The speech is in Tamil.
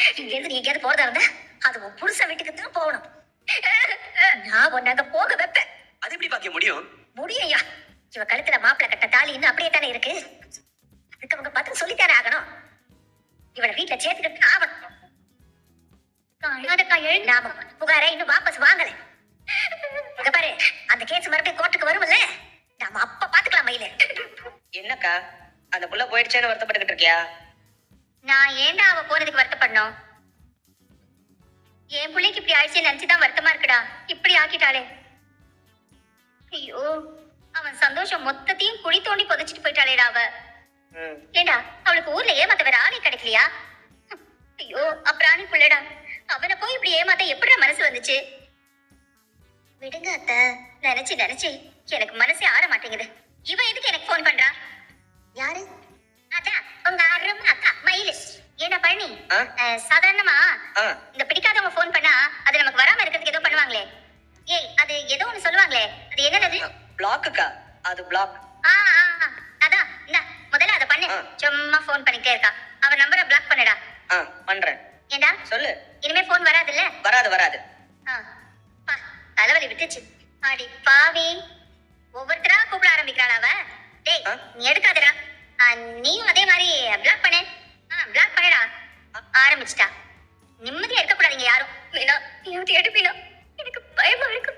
இங்க இருந்து நீ எங்கேயாவது போறதா இருந்தா அது உன் புருஷ வீட்டுக்கு தான் போகணும். நான் உன்னாக போக வைப்பேன். அது எப்படி பாக்க முடியும்? முடியா? இவ கழுத்துல மாப்பிள்ள கட்ட தாலி இன்னும் அப்படியே தானே இருக்கு. அதுக்கு அவங்க பதில் சொல்லித்தானே ஆகணும். இவளை வீட்டுல சேர்த்துக்கிட்டு ஆகணும். நாம புகாரை இன்னும் வாபஸ் வாங்கல. இங்க பாரு, அந்த கேஸ் மறுபடியும் கோர்ட்டுக்கு வரும்ல, நாம அப்ப பாத்துக்கலாம். மயில என்னக்கா அந்த புள்ள போயிடுச்சேன்னு வருத்தப்பட்டுக்கிட்டு இருக்கியா? நான் ஏன்டா அவ போனதுக்கு வருத்தப்படணும்? என் பிள்ளைக்கு இப்படி ஆயிடுச்சு நினைச்சுதான் வருத்தமா இருக்குடா. இப்படி ஆக்கிட்டாளே. ஐயோ, அவன் சந்தோஷம் மொத்தத்தையும் குழி தோண்டி புதைச்சிட்டு போயிட்டாளேடா அவ. ஏண்டா அவளுக்கு ஊர்ல ஏமாத்த வேற ஆளே கிடைக்கலையா? ஐயோ, அப்புறாணி பிள்ளைடா, அவனை போய் இப்படி ஏமாத்த எப்படிடா மனசு வந்துச்சு? விடுங்க அத்த. நினைச்சு நினைச்சு எனக்கு மனசே ஆற மாட்டேங்குது. இவன் எதுக்கு எனக்கு போன் பண்றா? யாரு? அதான் உங்க அருமை அக்கா மயிலு. ஏண்டா பழனி, சாதாரணமா இந்த பிடிக்காதவங்க போன் பண்ணா அது நமக்கு வராம இருக்கிறதுக்கு ஏதோ பண்ணுவாங்களே. ஏய், அது ஏதோ ஒண்ணு சொல்லுவாங்களே, அது என்னது? பிளாக்குக்கா. அது பிளாக். அதான் முதல்ல அதை பண்ணு. சும்மா போன் பண்ணிட்டே இருக்கா. அவன் நம்பரை பிளாக் பண்ணுடா. பண்றேன். ஏண்டா சொல்லு. இனிமே போன் வராதுல்ல? வராது. தலைவலி விட்டுச்சு. அடி பாவி, ஒவ்வொருத்தரா கூப்பிட ஆரம்பிக்கிறாள் அவ. டேய், நீ எடுக்காதடா. நீயும் அதே மாதிரி பிளாக் பண்ணு. பிளாக் பண்ணுடா. ஆரம்பிச்சிட்டா. நிம்மதியா இருக்க கூடாதீங்க யாரும். வேணா நீ எடுப்பீனா? எனக்கு பயமா இருக்கு.